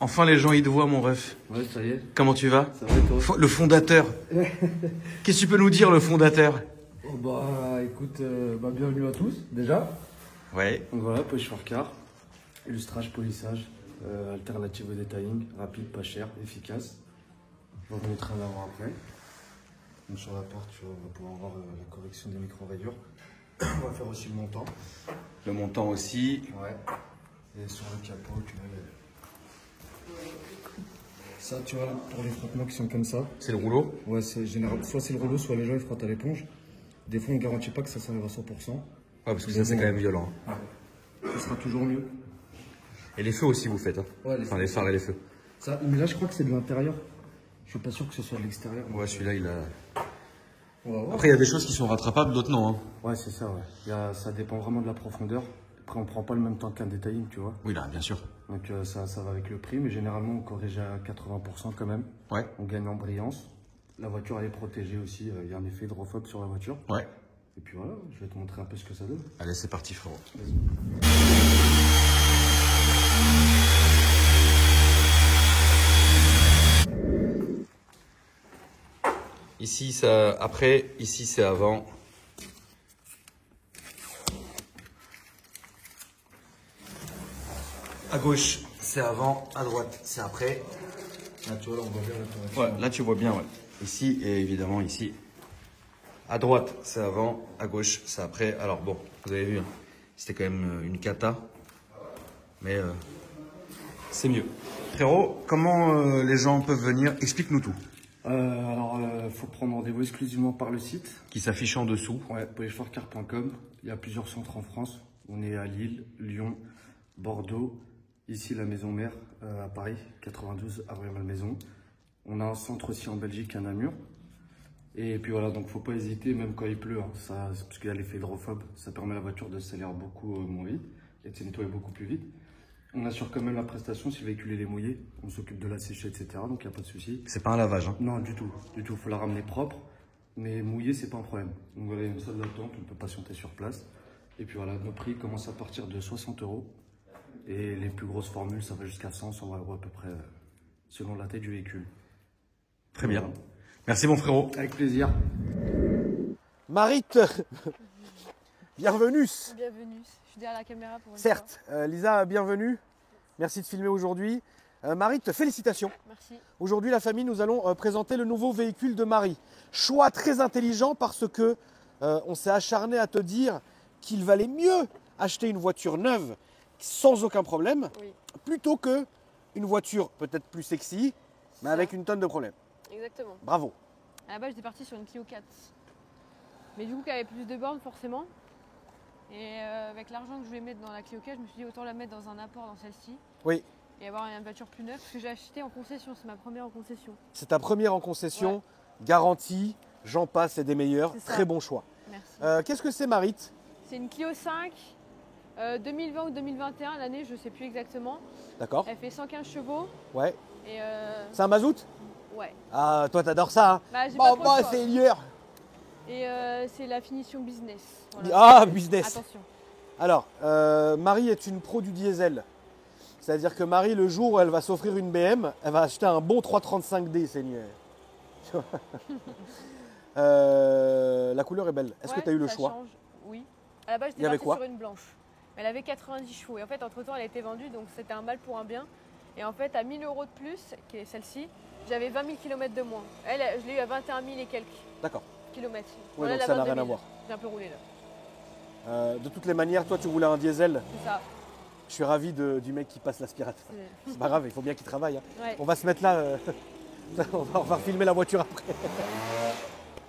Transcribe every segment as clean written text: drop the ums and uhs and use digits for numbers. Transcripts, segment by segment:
Enfin, les gens, ils te voient, mon ref. Ouais, ça y est. Comment tu vas? Ça va et toi? Le fondateur. Qu'est-ce que tu peux nous dire, le fondateur? Oh bah écoute, bienvenue à tous déjà. Ouais. Donc voilà, polish for car, illustrage, polissage, alternative au detailing, rapide, pas cher, efficace. Je vous montrer un avant après. Donc sur la porte, tu vas pouvoir voir la correction des micro-rayures. On va faire aussi le montant. Le montant aussi. Ouais. Et sur le capot, tu vois. Ça, tu vois, pour les frottements qui sont comme ça. C'est le rouleau? Ouais, c'est général. Soit c'est le rouleau, soit les gens ils frottent à l'éponge. Des fois, on ne garantit pas que ça s'enlève à 100%. Ouais, parce que ça, c'est quand même violent. Ouais. Ça sera toujours mieux. Et les feux aussi, vous faites, hein? Ouais, enfin, les phares et les feux. Ça, mais là, je crois que c'est de l'intérieur. Je suis pas sûr que ce soit de l'extérieur. Ouais, celui-là, il a... Ouais. Après, il y a des choses qui sont rattrapables, d'autres non, hein. Ouais, c'est ça, ouais. Ça dépend vraiment de la profondeur. Après, on prend pas le même temps qu'un detailing, tu vois. Oui, là, bien sûr. Donc, ça va avec le prix, mais généralement, on corrige à 80% quand même. Ouais. On gagne en brillance. La voiture, elle est protégée aussi. Il y a un effet hydrophobe sur la voiture. Ouais. Et puis voilà, je vais te montrer un peu ce que ça donne. Allez, c'est parti, frérot. Vas-y. Ici, ça après, ici, c'est avant. À gauche, c'est avant. À droite, c'est après. Là, tu vois, là, on voit bien la correction. Ouais, là, tu vois bien, ouais. Ici, et évidemment, ici. À droite, c'est avant. À gauche, c'est après. Alors, bon, vous avez vu, hein, c'était quand même une cata. Mais c'est mieux. Frérot, comment les gens peuvent venir? Explique-nous tout. Faut prendre rendez-vous exclusivement par le site. Qui s'affiche en dessous. Ouais, polishforcar.com. Il y a plusieurs centres en France. On est à Lille, Lyon, Bordeaux. Ici, la maison mère à Paris, 92 à Rueil-Malmaison. On a un centre aussi en Belgique à Namur. Et puis voilà, donc faut pas hésiter, même quand il pleut, hein, parce qu'il y a l'effet hydrophobe, ça permet à la voiture de s'aérer beaucoup moins vite et de se nettoyer beaucoup plus vite. On assure quand même la prestation si le véhicule est mouillé, on s'occupe de la sécher, etc. Donc il n'y a pas de souci. C'est pas un lavage, hein? Non, du tout. Du tout, il faut la ramener propre, mais mouillé, c'est pas un problème. Donc voilà, il y a une salle d'attente, on peut patienter sur place. Et puis voilà, nos prix commencent à partir de 60 €. Et les plus grosses formules, ça va jusqu'à 100, 120 € à peu près, selon la taille du véhicule. Très bien. Merci, mon frérot. Avec plaisir. Marit, bienvenue. Bienvenue, je suis derrière la caméra pour une Certes, Lisa, bienvenue. Merci de filmer aujourd'hui. Marit, félicitations. fois. Merci. Aujourd'hui, la famille, nous allons présenter le nouveau véhicule de Marie. Choix très intelligent parce que on s'est acharné à te dire qu'il valait mieux acheter une voiture neuve sans aucun problème, Oui, plutôt que une voiture peut-être plus sexy, mais avec une tonne de problèmes. exactement. Bravo. À la base, j'étais partie sur une Clio 4. Mais du coup, qui avait plus de bornes forcément. Et avec l'argent que je voulais mettre dans la Clio 4, je me suis dit autant la mettre dans un apport dans celle-ci. Oui, Et avoir une voiture plus neuve, parce que j'ai acheté en concession, c'est ma première en concession. c'est ta première en concession, garantie, j'en passe, c'est des meilleurs. C'est ça. Très bon choix. Merci. Qu'est-ce que c'est, Marit? C'est une Clio 5, 2020 ou 2021, l'année, je sais plus exactement. D'accord. Elle fait 115 chevaux. Ouais. Et C'est un mazout? ouais. Ah, toi, t'adores ça, hein? Bah, j'ai pas trop le choix. C'est hier. Et c'est la finition business. Voilà. Ah, business. Attention. Alors, Marie est une pro du diesel. C'est-à-dire que Marie, le jour où elle va s'offrir une BM, elle va acheter un bon 335D, Seigneur. La couleur est belle. Est-ce que tu as eu le ça choix? change. Oui. À la base, Il y j'étais avait partie quoi sur une blanche. Mais elle avait 90 chevaux. Et en fait, entre-temps, elle a été vendue, donc c'était un mal pour un bien. Et en fait, à 1000 € de plus, qui est celle-ci, j'avais 20 000 km de moins. Elle, je l'ai eu à 21 000 et quelques D'accord. kilomètres. Ouais, Voilà, donc la ça n'a 22 rien à 000. voir. J'ai un peu roulé là. De toutes les manières, toi, tu voulais un diesel. C'est ça. Je suis ravi du mec qui passe l'aspirateur. C'est pas grave, il faut bien qu'il travaille, hein. Ouais. On va se mettre là. On va filmer la voiture après.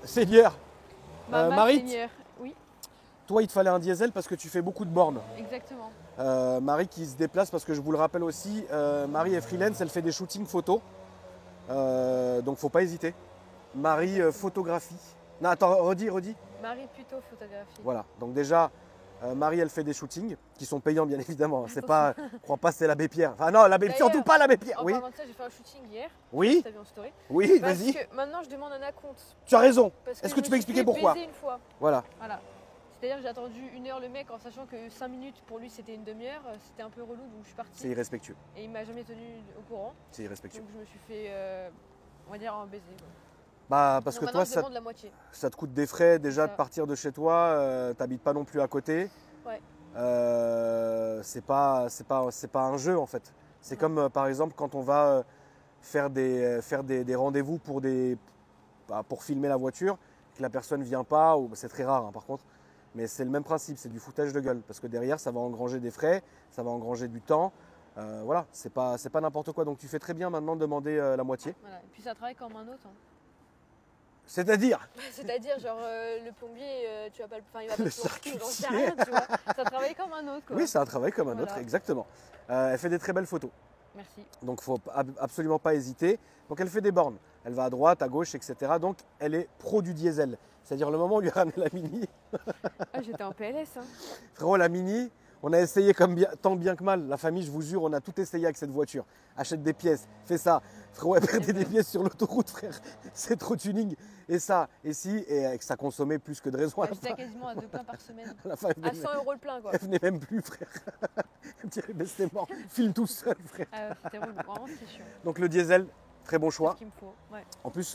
Seigneur, Maman, Marit, Seigneur. Oui, toi, il te fallait un diesel parce que tu fais beaucoup de bornes. exactement. Marie qui se déplace parce que je vous le rappelle aussi, Marie est freelance, elle fait des shootings photos. Donc faut pas hésiter. Marie photographie. Non, attends, redis. Marie plutôt photographie. Voilà. Donc déjà, Marie, elle fait des shootings qui sont payants bien évidemment. C'est pas, crois pas, c'est l'abbé Pierre. Enfin non, l'abbé, surtout pas l'abbé Pierre. En Oui, parlant de ça, j'ai fait un shooting hier. oui, T'as vu en story. oui. Parce Vas-y. que maintenant, je demande un acompte. Tu as raison. Parce Est-ce que je tu me peux suis expliquer fait pourquoi? baiser une fois. Voilà. Voilà. C'est-à-dire que j'ai attendu 1 heure le mec en sachant que 5 minutes pour lui c'était une demi-heure. C'était un peu relou donc je suis C'est partie. irrespectueux. Et il m'a jamais tenu au courant. C'est irrespectueux. Donc je me suis fait, on va dire, un baiser. Quoi. Bah, parce Donc que maintenant, toi, je demande la moitié. ça te coûte des frais déjà ça. de partir de chez toi. T'habites pas non plus à côté. Ouais. C'est pas un jeu en fait. C'est Non. comme par exemple quand on va faire des rendez-vous pour filmer la voiture, que la personne vient pas, ou c'est très rare hein, par contre. Mais c'est le même principe, c'est du foutage de gueule. Parce que derrière, ça va engranger des frais, ça va engranger du temps. Voilà, c'est pas n'importe quoi. Donc tu fais très bien maintenant de demander la moitié. Voilà. Et puis ça travaille comme un autre. Hein. C'est-à-dire, C'est-à-dire, genre, le plombier, tu vas pas il va pas Le te lancer, j'en sais charcutier. rien, tu vois. Ça travaille comme un autre, quoi. oui, c'est un travail comme un Voilà. autre, exactement. Elle fait des très belles photos. Merci. Donc il ne faut absolument pas hésiter. Donc elle fait des bornes. Elle va à droite, à gauche, etc. Donc elle est pro du diesel. C'est-à-dire le moment où on lui a ramené la Mini, Ah, j'étais en PLS, hein. frérot, la Mini, on a essayé tant bien que mal. La famille, je vous jure, on a tout essayé avec cette voiture. Achète des pièces, fais ça. Frérot, elle perdait des pièces sur l'autoroute, frère. C'est trop tuning. Et ça, et si, et que ça consommait plus que de raison à la J'étais fin. quasiment à 2 pleins par semaine. À la fin, À 100 € le plein, quoi. elle venait même plus, frère. Elle me dirait, mais c'est mort. Filme tout seul, frère. Ah, ouais, c'était relou, vraiment, c'était chiant. Donc le diesel, très bon C'est choix. ce qu'il me faut. Ouais, En plus,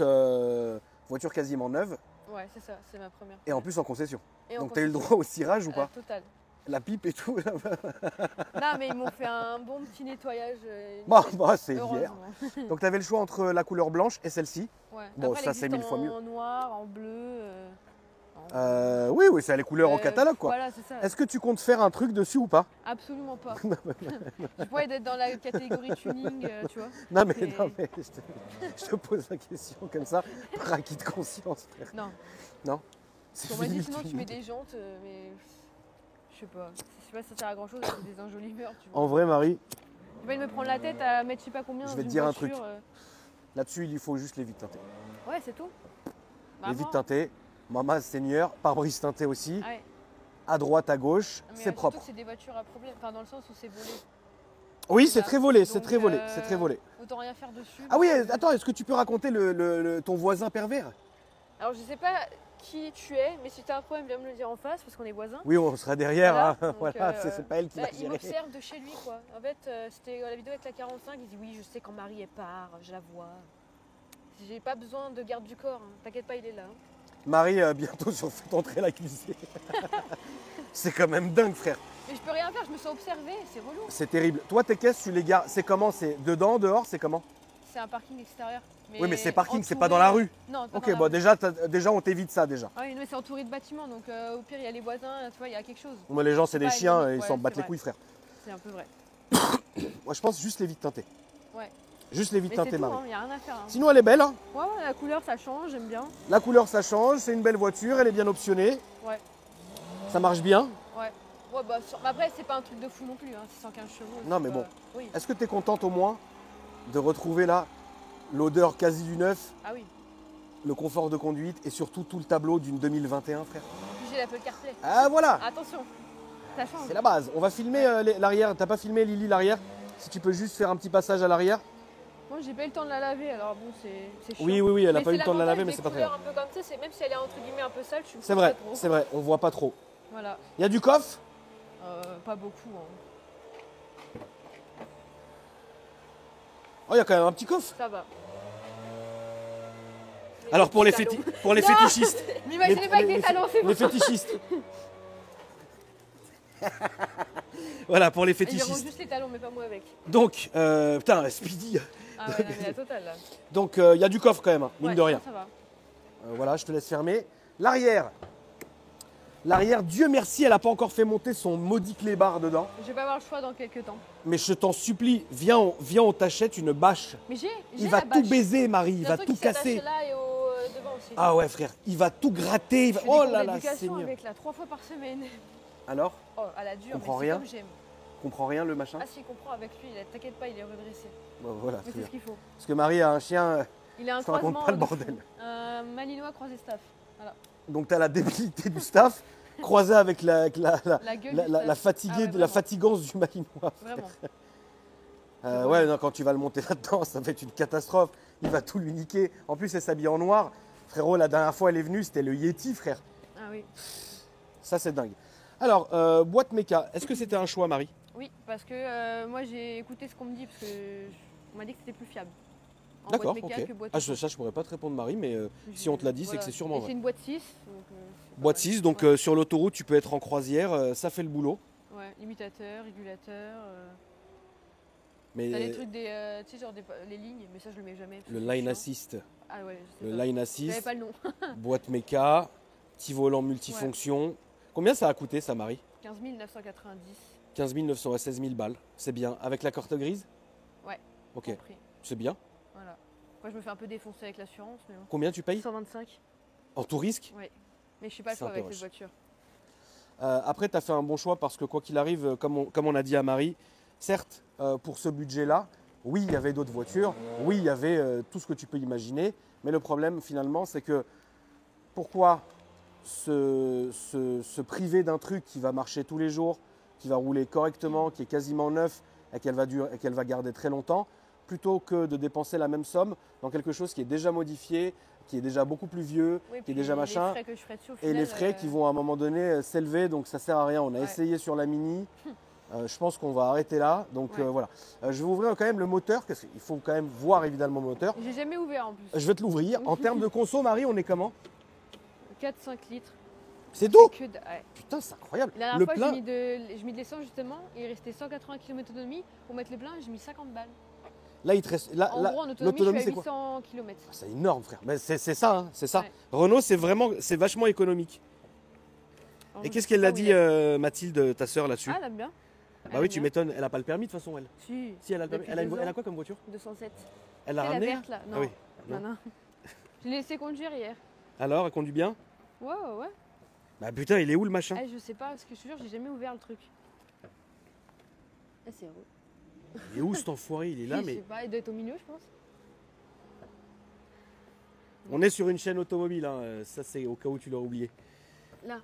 voiture quasiment neuve. ouais, c'est ça, c'est ma première. Et en plus en concession. Et en Donc tu as eu le concession. droit au cirage ou pas Total. La pipe et tout. Non, mais ils m'ont fait un bon petit nettoyage. Bah, c'est hier. Heureusement. Donc tu avais le choix entre la couleur blanche et celle-ci. Ouais. Bon, Après, ça, elle c'est existe 1000 fois mieux. En noir, en bleu. Oui, c'est les couleurs au catalogue quoi. Voilà, c'est ça. Est-ce que tu comptes faire un truc dessus ou pas? Absolument pas. Je pourrais être dans la catégorie tuning, tu vois. Non mais, Et- non, mais je te pose la question comme ça, par acquis de conscience, frère. Non. Non C'est On m'a fini dit le sinon tu tuning. mets des jantes, mais je sais pas. Je sais pas si ça sert à grand chose, c'est des enjoliveurs, tu vois. En vrai, Marie, Je vais me prendre la tête à mettre je sais pas combien Je dans vais te une dire un voiture, truc. Là-dessus, il lui faut juste les vitres teintées. Ouais, c'est tout. Les vitres teintées, Mama Seigneur, pare-brise teinté aussi, Ah ouais. à droite, à gauche, Mais c'est surtout propre. que c'est des voitures à problème, enfin dans le sens où c'est volé. Oui, c'est c'est ça. très volé, c'est Donc, très volé, c'est très volé. Autant rien faire dessus. Ah oui, parce que- attends, est-ce que tu peux raconter ton voisin pervers? Alors je sais pas qui tu es, mais si tu as un problème, viens me le dire en face parce qu'on est voisins. Oui, on sera derrière, Voilà, hein. donc, Voilà, c'est pas elle qui Là, va il gérer. m'observe de chez lui, quoi. En fait, c'était la vidéo avec la 45. Il dit oui, je sais quand Marie elle part, je la vois. J'ai pas besoin de garde du corps. Hein. T'inquiète pas, il est là. Hein. Marie, bientôt sur Faites entrer l'accusé. C'est quand même dingue, frère. Mais je peux rien faire. Je me sens observée. C'est relou. C'est terrible. Toi, tes caisses, tu les gardes. C'est comment? C'est dedans, dehors? C'est comment? C'est un parking extérieur. Oui, mais c'est parking, c'est pas dans la rue. Non, pas Ok, dans la bon, rue. déjà, on t'évite ça déjà. Ah oui, mais c'est entouré de bâtiments, donc au pire il y a les voisins. Tu vois, il y a quelque chose. Moi, les gens, c'est des pas chiens, éloigné. ils Ouais, s'en c'est battent les vrai. couilles, frère. C'est un peu vrai. Moi, je pense juste les vitres teintées. Ouais. Juste les vitres Mais c'est teintées, tout. Marie. Il y a rien à faire. Hein. Sinon, elle est belle. Hein. Ouais, ouais, la couleur ça change. J'aime bien. La couleur, ça change. C'est une belle voiture. Elle est bien optionnée. Ouais. Ça marche bien. Ouais. Ouais, bah, après c'est pas un truc de fou non plus. Hein. 615 chevaux. Non, c'est mais pas- bon. Oui. Est-ce que tu es contente au moins de retrouver là l'odeur quasi du neuf, Ah oui. le confort de conduite et surtout tout le tableau d'une 2021, frère? Puis j'ai l'Apple CarPlay. Ah voilà, Attention. Ça change. c'est la base. On va filmer l'arrière. T'as pas filmé Lily l'arrière? Si tu peux juste faire un petit passage à l'arrière. Moi j'ai pas eu le temps de la laver, alors bon c'est chiant. Oui, elle a Mais pas eu c'est le temps de la laver, l'avantage mais des c'est pas très couleurs grave. un peu comme ça, c'est même si elle est entre guillemets un peu sale, je suis C'est vrai, on voit pas trop. Voilà. Il y a du coffre? Pas beaucoup. Hein. Oh, il y a quand même un petit coffre. Ça va. Alors pour les, talons. pour les Non. fétichistes. M'imaginez pas avec des talons, c'est bon. Les fétichistes. Voilà, pour les Ils verront fétichistes. juste les talons, mais pas moi avec. Donc, putain, Speedy. Ah ouais, non, mais la totale là. Donc, il y a du coffre quand même, hein, mine Ouais, de rien. Ça va. Voilà, je te laisse fermer. L'arrière. L'arrière, Dieu merci, elle n'a pas encore fait monter son maudit clébard dedans. Je vais pas avoir le choix dans quelques temps. Mais je t'en supplie, viens, on t'achète une bâche. Mais j'ai Il va la tout bâche. baiser, Marie, il Il y a va un truc tout qui s'attache casser. là et devant aussi. Ah ouais, frère, il va tout gratter. Je fais des Oh cours là là, d'éducation Seigneur. avec là 3 fois par semaine. Alors, Oh, à la dure, mais Comprends c'est rien. comme j'aime. comprends rien le machin? Ah si, il comprend avec lui, t'inquiète pas, il est redressé. Bon, voilà, Mais très c'est bien. ce qu'il faut. Parce que Marie a un chien, Il a un je te raconte croisement pas le de fou. bordel. Un malinois croisé staff. Voilà. Donc tu as la débilité du staff croisée avec La gueule la, du la staff. fatiguée, Ah ouais, la vraiment. fatigance du malinois. Vraiment. Ouais, non, quand tu vas le monter là-dedans, ça va être une catastrophe. Il va tout lui niquer. En plus, elle s'habille en noir. Frérot, la dernière fois, elle est venue, c'était le Yeti, frère. Ah oui. Ça, c'est dingue. Alors, boîte méca, est-ce que c'était un choix, Marie? Oui, parce que moi j'ai écouté ce qu'on me dit, parce que on m'a dit que c'était plus fiable. En D'accord, boîte méca ok. que boîte Ah, auto. ça, je pourrais pas te répondre, Marie, mais si on te l'a dit, c'est que c'est sûrement Et c'est vrai. une boîte 6. Donc, c'est pas Boîte mal. 6, donc Ouais. sur l'autoroute, tu peux être en croisière, ça fait le boulot. Ouais, limitateur, régulateur. Mais T'as des trucs tu sais, genre les lignes, mais ça je le mets jamais. parce le que c'est line chiant. assist, Ah ouais, je sais le pas. line J'avais assist, pas le nom. boîte méca, petit volant multifonction. Combien ça a coûté, ça, Marie? 15 990. 15 900 à 16 000 balles. C'est bien. Avec la carte grise? Ouais. Ok, Compris. c'est bien. Voilà. Moi je me fais un peu défoncer avec l'assurance, mais bon. Combien tu payes? 125. En tout risque? Ouais. Mais je suis pas le C'est un choix peu avec rush. cette voiture. Après, tu as fait un bon choix parce que quoi qu'il arrive, comme on a dit à Marie, certes, pour ce budget-là, oui, il y avait d'autres voitures, oui, il y avait tout ce que tu peux imaginer, mais le problème finalement, c'est que pourquoi se priver d'un truc qui va marcher tous les jours, qui va rouler correctement, qui est quasiment neuf et qu'elle va garder très longtemps, plutôt que de dépenser la même somme dans quelque chose qui est déjà modifié, qui est déjà beaucoup plus vieux, Oui, qui est puis déjà machin. Les frais que je ferais dessus, au Et final, les frais qui vont à un moment donné s'élever, donc ça sert à rien. On a Ouais. essayé sur la Mini. Je pense qu'on va arrêter là. Donc Ouais. voilà. Je vais ouvrir quand même le moteur, parce qu'il faut quand même voir évidemment le moteur. J'ai jamais ouvert en plus. Je vais te l'ouvrir. En termes de conso, Marie, on est comment? 4-5 litres. C'est d'eau. Que ouais. Putain, c'est incroyable. La dernière Le fois, plein, j'ai mis de l'essence justement, il restait 180 km d'autonomie. Pour mettre le plein, j'ai mis 50 balles. là, il te reste. Là, En là, gros, en autonomie, je l'autonomie, suis c'est à quoi? 800 km. Ah, c'est énorme, frère. Mais c'est ça, hein, c'est ça. Ouais. Renault, c'est vachement économique. Et qu'est-ce qu'elle a dit, Mathilde, ta sœur, là-dessus? Ah, elle aime bien. Bah oui, tu m'étonnes. Elle a pas le permis de toute façon, elle. Si, Si, elle a le permis. Depuis Elle a, 2 elle ans. a quoi comme voiture? 207. Elle l'a C'est la ramenée? verte là. Non. Ah oui. Non, non. Je l'ai laissé conduire hier. Alors, elle conduit bien? Ouais, ouais, ouais. Bah putain, il est où le machin? Ah, je sais pas, parce que je te jure, j'ai jamais ouvert le truc. Ah, c'est heureux. Il est où cet enfoiré? Il est là, Je sais mais. pas, il doit être au milieu, je pense. On est sur une chaîne automobile, hein. Ça c'est au cas où tu l'aurais oublié. Là.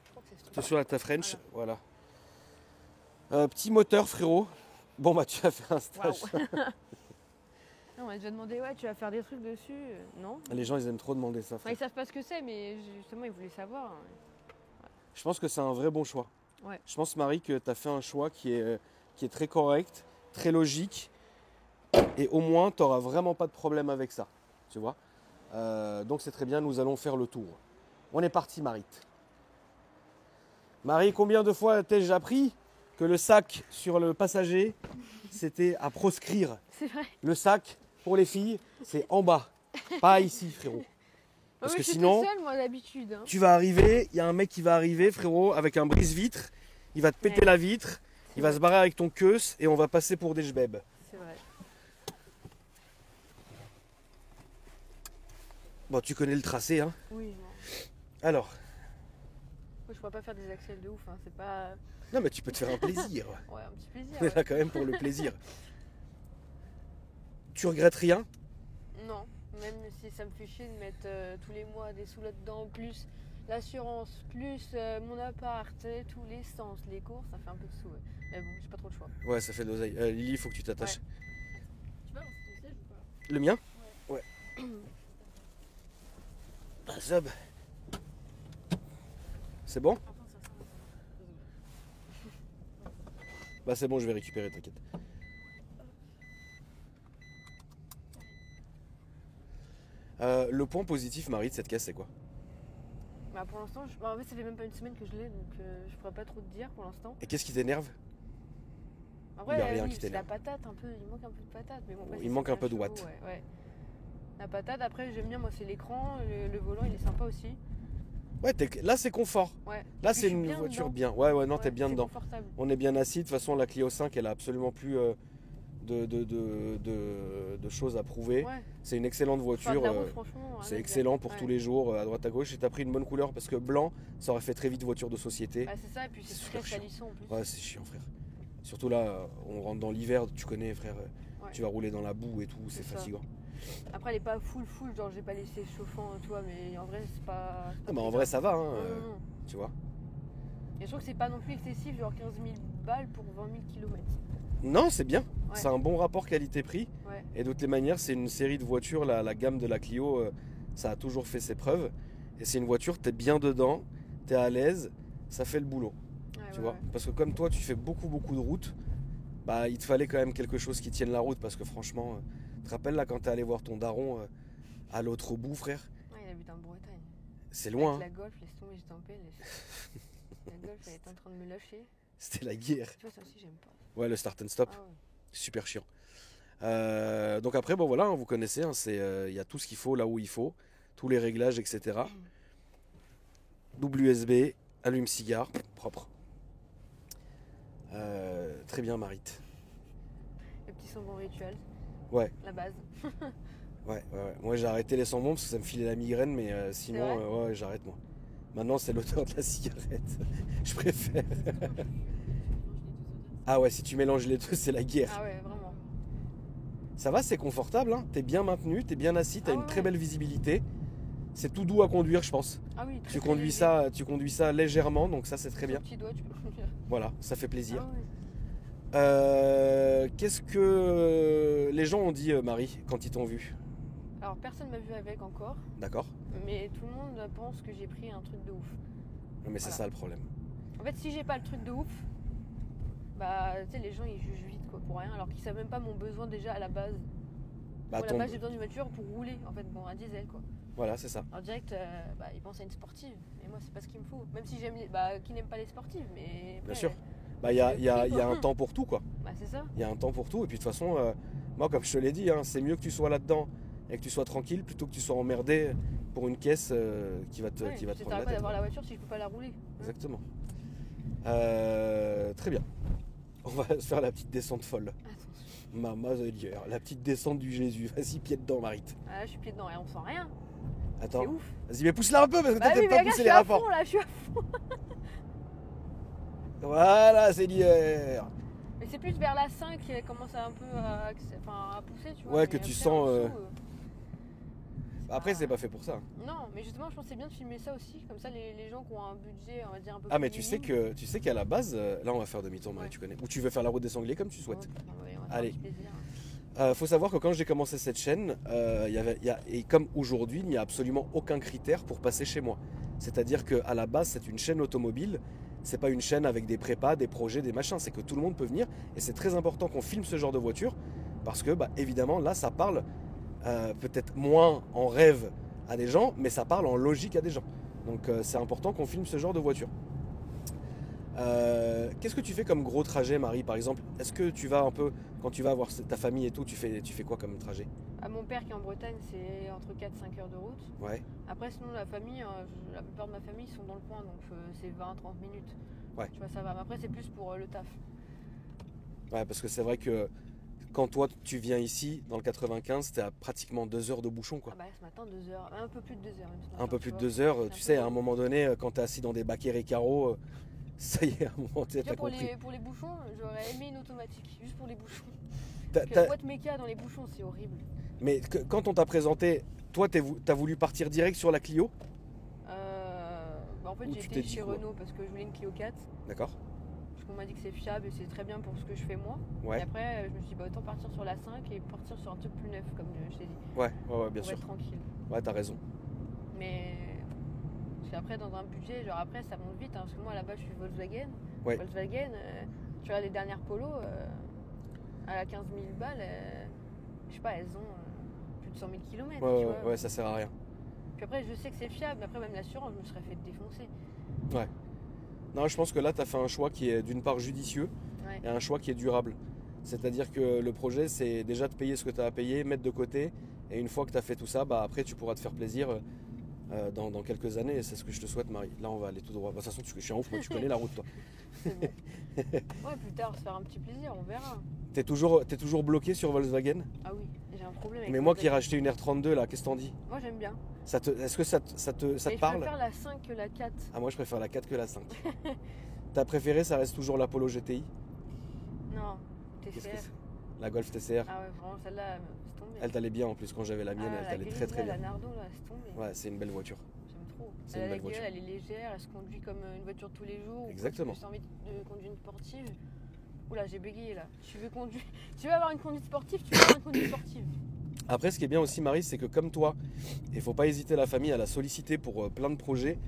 Je crois que c'est C'est sur la ta French, voilà. Petit moteur, frérot. Bon, bah tu as fait un stage. Waouh. Non, on m'a déjà demandé, ouais, tu vas faire des trucs dessus. Non. Les gens, ils aiment trop demander ça, Enfin, frère. ils savent pas ce que c'est, mais justement, ils voulaient savoir. Je pense que c'est un vrai bon choix. Ouais. Je pense, Marie, que tu as fait un choix qui est très correct, très logique. Et au moins, tu n'auras vraiment pas de problème avec ça. Tu vois. Donc c'est très bien, nous allons faire le tour. On est parti, Marie. Marie, combien de fois t'ai-je appris que le sac sur le passager, c'était à proscrire? C'est vrai. Le sac, pour les filles, c'est en bas, pas ici, frérot. Parce Ouais, que je suis sinon, toute seule, moi, d'habitude. Hein. tu vas arriver, il y a un mec qui va arriver, frérot, avec un brise-vitre, il va te péter Ouais. la vitre, il va se barrer avec ton queue et on va passer pour des jbebs. C'est vrai. Bon, tu connais le tracé, hein. Oui, non. Alors, Moi, je pourrais pas faire des accels de ouf. Hein. C'est pas. non mais tu peux te faire un plaisir. Ouais, un petit plaisir. On est Ouais. là quand même pour le plaisir. Tu regrettes rien? Non, même si ça me fait chier de mettre tous les mois des sous là-dedans, plus l'assurance, plus mon appart, tous l'essence, les courses, ça fait un peu de sous. Ouais. Mais bon, j'ai pas trop le choix. Ouais, ça fait de l'oseille. Lily, il faut que tu t'attaches. Tu vas dans ton siège ou pas? Le mien? Ouais. Zab. C'est bon? Bah c'est bon, je vais récupérer, t'inquiète. Le point positif, Marie, de cette caisse, c'est quoi? Bah, pour l'instant, en fait, ça fait même pas une semaine que je l'ai, donc je pourrais pas trop te dire pour l'instant. Et qu'est-ce qui t'énerve? En Il y a vrai, rien oui, qui c'est la t'énerve. patate un peu, il manque un peu de patate. Mais bon, après, Il c'est manque un 100 peu de chevaux, watts. Ouais. La patate, après, j'aime bien, moi, c'est l'écran, le volant, il est sympa aussi. Ouais, là c'est confort. Ouais. Là Puis c'est je suis une bien voiture dedans. bien. Ouais, non, Ouais, t'es bien c'est dedans. confortable. On est bien assis. De toute façon, la Clio 5, elle a absolument plus de choses à prouver. Ouais. C'est une excellente Faire voiture. de la route, franchement, rien C'est à dire. excellent pour Ouais. tous les jours, à droite à gauche. Et t'as pris une bonne couleur parce que blanc, ça aurait fait très vite voiture de société. Bah, c'est ça, et puis c'est super très chiant. salissant en plus. Ouais, c'est chiant, frère. Surtout là, on rentre dans l'hiver, tu connais, frère. Ouais. Tu vas rouler dans la boue et tout, c'est C'est ça. fatigant. Après, elle est pas full, genre j'ai pas laissé chauffant, tu vois, mais en vrai, c'est pas. Ah, bah en vrai, ça va, hein, Non. tu vois. Et je trouve que c'est pas non plus excessif, genre 15 000 balles pour 20 000 km. Non, c'est bien. Ouais. C'est un bon rapport qualité-prix. Ouais. Et d'autres manières, c'est une série de voitures, la gamme de la Clio, ça a toujours fait ses preuves. Et c'est une voiture, t'es bien dedans, t'es à l'aise, ça fait le boulot. Ouais, Tu ouais, vois, ouais. parce que comme toi tu fais beaucoup de routes, bah il te fallait quand même quelque chose qui tienne la route, parce que franchement, tu te rappelles là quand t'es allé voir ton daron à l'autre bout, frère, Ouais, il habite en Bretagne. c'est loin, Avec hein. la Golf, laisse tomber, j'étais en PLS. La Golf, elle est en train de me lâcher. C'était la guerre. Tu vois, ça aussi, j'aime pas. Ouais, le start and stop, Ah ouais. super chiant. Donc après, bon voilà, hein, vous connaissez, hein, il y a tout ce qu'il faut là où il faut, tous les réglages, etc. Double USB, allume-cigare, propre. Très bien, Marit. Le petit savon rituel, Ouais. la base. Ouais. Moi j'ai arrêté les sambons parce que ça me filait la migraine, mais sinon, vrai ouais, j'arrête moi. Maintenant c'est l'odeur de la cigarette. Je préfère. Ah ouais, si tu mélanges les deux, c'est la guerre. Ah ouais, vraiment. Ça va, c'est confortable, hein. T'es bien maintenu, t'es bien assis, t'as Ah une ouais. très belle visibilité. C'est tout doux à conduire, je pense. Ah oui, très, Tu très conduis léger. tu conduis ça légèrement, donc ça c'est très Sur bien. le petit doigt, tu peux conduire. Voilà, ça fait plaisir. Ah ouais. Qu'est-ce que les gens ont dit, Marie, quand ils t'ont vu? Alors, personne m'a vu avec encore, D'accord. mais tout le monde pense que j'ai pris un truc de ouf. Mais c'est Voilà. ça le problème. En fait, si j'ai pas le truc de ouf, bah, tu sais, les gens ils jugent vite quoi, pour rien, alors qu'ils savent même pas mon besoin déjà à la base. Bah, Moi, à ton- la base, j'ai besoin d'une voiture pour rouler, en fait, bon, un diesel quoi. Voilà, c'est ça. Alors, direct, bah, ils pensent à une sportive, et moi, c'est pas ce qu'il me faut. Même si j'aime les. Bah, qui n'aime pas les sportives, mais. Après, Bien sûr. Bah, il y a, le il y a- prix, il y a quoi. un temps pour tout, quoi. Bah, c'est ça. Il y a un temps pour tout. Et puis de toute façon, moi, comme je te l'ai dit, hein, c'est mieux que tu sois là-dedans et que tu sois tranquille plutôt que tu sois emmerdé pour une caisse qui va te, Ouais, qui va te ça prendre sert à la quoi tête. d'avoir la voiture si je peux pas la rouler. Exactement. Très bien. On va se faire la petite descente folle. Attention. Maman de Dieu. La petite descente du Jésus. Vas-y, pied dedans, Marit. Ah, là, je suis pied dedans et on sent rien. Attends. C'est ouf. Vas-y, mais pousse-la un peu parce que Bah t'as oui, peut-être mais pas regarde, je poussé suis les à rapports. fond là, je suis à fond. Voilà, Seigneur. Mais c'est plus vers la 5 qu'elle commence à un peu à pousser, tu vois. Ouais, mais que tu après, sens, en dessous, Après, c'est pas fait pour ça. Non, mais justement, je pense que c'est bien de filmer ça aussi. Comme ça, les gens qui ont un budget, on va dire, un peu Ah, plus mais tu sais qu'à la base, là, on va faire demi-tour, Marie, Ouais. tu connais. Ou tu veux faire la route des sangliers comme tu souhaites. On va faire Allez. un petit plaisir. Faut savoir que quand j'ai commencé cette chaîne, et comme aujourd'hui, il n'y a absolument aucun critère pour passer chez moi. C'est-à-dire qu'à la base, c'est une chaîne automobile. C'est pas une chaîne avec des prépas, des projets, des machins. C'est que tout le monde peut venir. Et c'est très important qu'on filme ce genre de voiture. Parce que, bah, évidemment, là, ça parle peut-être moins en rêve à des gens, mais ça parle en logique à des gens. Donc, c'est important qu'on filme ce genre de voiture. Qu'est-ce que tu fais comme gros trajet, Marie, par exemple? Est-ce que tu vas un peu, quand tu vas voir ta famille et tout, tu fais quoi comme trajet? À mon père qui est en Bretagne, c'est entre 4-5 heures de route. Ouais, Après, sinon, la famille, la plupart de ma famille sont dans le coin, donc c'est 20-30 minutes. Ouais. Tu vois, ça va. Mais après, c'est plus pour le taf. ouais, parce que c'est vrai que quand toi tu viens ici, dans le 95, t'es à pratiquement 2 heures de bouchon, quoi. Ah bah, ce matin, 2 heures. Un peu plus de 2 heures. Même ce matin, Un peu tu plus de vois. 2 heures, C'est tu un sais, peu à un long. moment donné, quand t'es assis dans des baquets et carreaux, ça y est, à un moment, Tu vois, t'as compris. pour les bouchons, j'aurais aimé une automatique, juste pour les bouchons. T'as- Parce que t'as- la boîte méca dans les bouchons, c'est horrible. Mais quand on t'a présenté, toi, t'as voulu partir direct sur la Clio, Bah, en fait, Ou j'ai tu été t'es dit chez quoi? Renault parce que je voulais une Clio 4. d'accord? Parce qu'on m'a dit que c'est fiable et c'est très bien pour ce que je fais moi. Et Ouais, après, je me suis dit, bah, autant partir sur la 5 et partir sur un truc plus neuf, comme je t'ai dit. ouais, bien Pour sûr. être tranquille. Ouais, t'as raison. Mais parce qu'après, dans un budget, genre après, ça monte vite. Hein, parce que moi, là-bas, je suis Volkswagen. Ouais. Volkswagen, tu vois, les dernières polos, à 15 000 balles, je sais pas, elles ont plus de 100 000 km. Ouais, tu vois. ouais, ça sert à rien. Puis après, je sais que c'est fiable, mais après, même l'assurance, je me serais fait défoncer. Non, je pense que là, t'as fait un choix qui est d'une part judicieux Ouais. et un choix qui est durable. C'est-à-dire que le projet, c'est déjà de payer ce que tu as à payer, mettre de côté, et une fois que tu as fait tout ça, bah, après, tu pourras te faire plaisir dans quelques années, et c'est ce que je te souhaite, Marie. Là, on va aller tout droit. Bah, de toute façon, je suis en ouf, moi, tu connais la route, toi. C'est bon. Ouais, plus tard, se faire un petit plaisir, on verra. T'es toujours bloqué sur Volkswagen? Ah oui, j'ai un problème avec Mais moi qui ai Volkswagen. racheté une R32, là, qu'est-ce que t'en dis? Moi, j'aime bien. Est-ce que ça te Mais je parle? préfère la 5 que la 4. Ah, moi, je préfère la 4 que la 5. Ta préférée, ça reste toujours la Polo GTI? Non, Qu'est-ce que TCR. c'est? La Golf TCR. Ah ouais, vraiment, celle-là, c'est tombé. Elle t'allait bien en plus quand j'avais la mienne, Ah, elle la t'allait grise, très très là, bien. La Nardo, là, c'est tombé. Ouais, c'est une belle voiture. J'aime trop. C'est Elle une a la belle gueule, voiture. elle est légère, elle se conduit comme une voiture de tous les jours. ou Exactement. quand tu as envie de conduire une sportive. Oula, j'ai bégayé là. Tu veux conduire. Tu veux avoir une conduite sportive, tu veux avoir une conduite sportive. Après, ce qui est bien aussi, Marie, c'est que comme toi, il faut pas hésiter la famille à la solliciter pour plein de projets.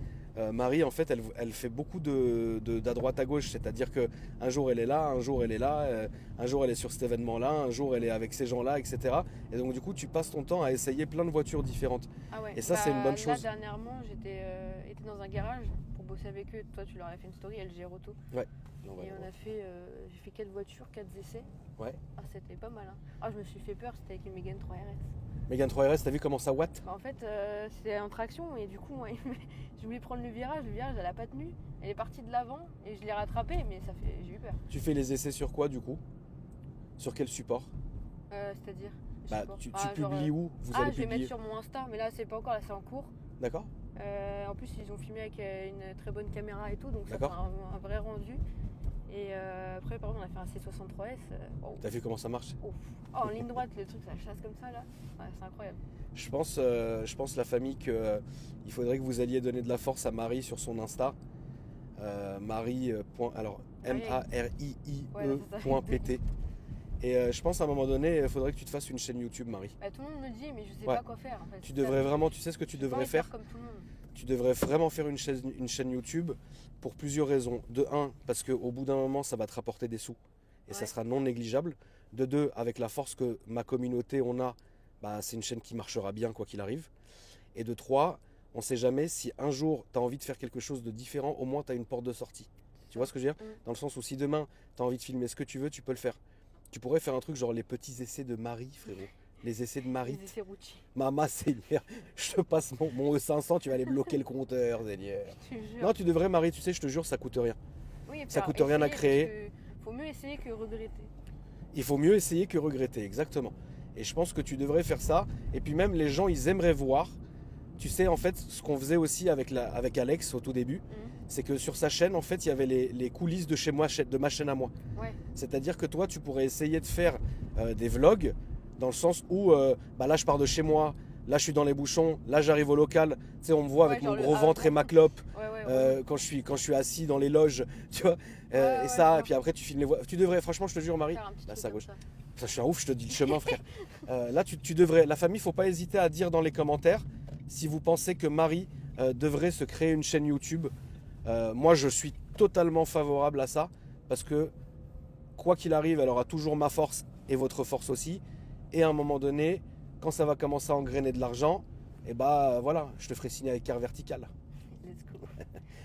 Marie, en fait, elle fait beaucoup d'à droite à gauche. C'est-à-dire qu'un jour elle est là, un jour elle est là, un jour elle est sur cet événement-là, un jour elle est avec ces gens-là, etc. Et donc du coup, tu passes ton temps à essayer plein de voitures différentes. Ah ouais. Et ça, c'est une bonne Là, chose. dernièrement, j'étais dans un garage pour bosser avec eux. Toi, tu leur as fait une story, LG Auto. Ouais. Et on a fait, j'ai fait 4 voitures, 4 essais. Ouais. Ah, c'était pas mal. Hein. Ah, je me suis fait peur, c'était avec une Mégane 3 RS. Mégane 3 RS, t'as vu comment ça watt? En fait, c'était en traction et du coup, moi, je voulais prendre le virage, elle a pas tenu. Elle est partie de l'avant et je l'ai rattrapée, mais j'ai eu peur. Tu fais les essais sur quoi du coup? Sur quel support? C'est-à-dire je Bah, sais pas. tu Genre, publies où? Vous Ah, allez je vais publier. mettre sur mon Insta, mais là, c'est pas encore, là, c'est en cours. D'accord? En plus, ils ont filmé avec une très bonne caméra et tout, donc ça fait D'accord. un vrai rendu. Et après, par exemple, on a fait un C63S. Oh. T'as vu comment ça marche? Oh, en ligne droite, le truc, ça chasse comme ça, là. Ouais, c'est incroyable. Je pense la famille que il faudrait que vous alliez donner de la force à Marie sur son Insta. Marie. Alors MARIIE.pt. Et je pense à un moment donné, il faudrait que tu te fasses une chaîne YouTube, Marie. Bah, tout le monde me dit, mais je sais Ouais. pas quoi faire. En fait. Tu devrais vraiment, tu sais ce que tu J'ai pas devrais envie de faire? comme tout le monde. Tu devrais vraiment faire une chaîne YouTube pour plusieurs raisons. De un, parce qu'au bout d'un moment, ça va te rapporter des sous. Et ça Ouais. sera non négligeable. De deux, avec la force que ma communauté on a, bah, c'est une chaîne qui marchera bien quoi qu'il arrive. Et de trois, on ne sait jamais si un jour tu as envie de faire quelque chose de différent, au moins tu as une porte de sortie. Tu vois ce que je veux dire? Dans le sens où si demain tu as envie de filmer ce que tu veux, tu peux le faire. Tu pourrais faire un truc genre les petits essais de Marie, frérot. Les essais de Marie. Les essais Rucci. Maman, Seigneur, je te passe mon E500, tu vas aller bloquer le compteur, Seigneur. Je te jure. Non, tu devrais, Marie, tu sais, je te jure, ça coûte rien. Oui, et ça puis, coûte rien à essayer, créer. parce que faut mieux essayer que regretter. Il faut mieux essayer que regretter, exactement. Et je pense que tu devrais faire ça. Et puis même, les gens, ils aimeraient voir. Tu sais, en fait, ce qu'on faisait aussi avec Alex au tout début, c'est que sur sa chaîne, en fait, il y avait les coulisses de chez moi, de ma chaîne à moi. Ouais. C'est-à-dire que toi, tu pourrais essayer de faire des vlogs dans le sens où, bah là, je pars de chez moi, là, je suis dans les bouchons, là, j'arrive au local, tu sais, on me voit Ouais, avec mon genre gros ventre et ma clope. Ouais. Quand je suis assis dans les loges, tu vois, Ouais, et ça, ouais. et puis après tu filmes les voies. Tu devrais, franchement, je te jure, Marie, Faire un petit là truc c'est à comme gauche. ça. Ça, je suis un ouf, je te dis le chemin, frère. Là, tu devrais, la famille, faut pas hésiter à dire dans les commentaires si vous pensez que Marie devrait se créer une chaîne YouTube. Moi, je suis totalement favorable à ça parce que quoi qu'il arrive, elle aura toujours ma force et votre force aussi. Et à un moment donné, quand ça va commencer à engrainer de l'argent, et bah voilà, je te ferai signer avec carte verticale. Let's go.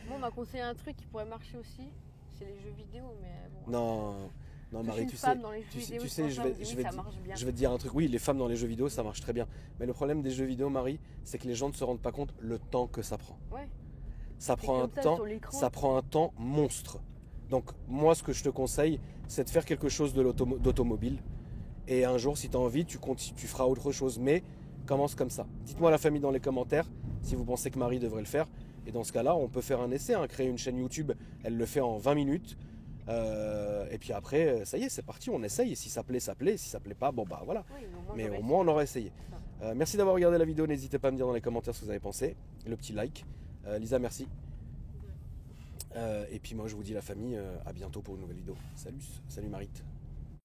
Moi, on m'a conseillé un truc qui pourrait marcher aussi, c'est les jeux vidéo, mais bon. Non, Je Marie, suis une tu femme sais, dans les jeux vidéo, tu je sais, pense je ça, vais, on me dit je oui, vais ça te- marche bien. je vais te dire un truc. Oui, les femmes dans les jeux vidéo, ça marche très bien. Mais le problème des jeux vidéo, Marie, c'est que les gens ne se rendent pas compte le temps que ça prend. Ouais. Ça C'est prend un comme ça, temps, sur l'écran. ça prend un temps monstre. Donc moi, ce que je te conseille, c'est de faire quelque chose d'automobile. Et un jour, si tu as envie, tu feras autre chose. Mais commence comme ça. Dites-moi à la famille dans les commentaires si vous pensez que Marie devrait le faire. Et dans ce cas-là, on peut faire un essai, hein, créer une chaîne YouTube. Elle le fait en 20 minutes. Et puis après, ça y est, c'est parti, on essaye. Et si ça plaît, ça plaît. Si ça plaît pas, bon bah voilà. Oui, Mais j'aurais au moins, on aura essayé. Ça. Merci d'avoir regardé la vidéo. N'hésitez pas à me dire dans les commentaires ce que vous avez pensé. Le petit like. Lisa, merci. Et puis moi, je vous dis la famille, à bientôt pour une nouvelle vidéo. Salut Marit.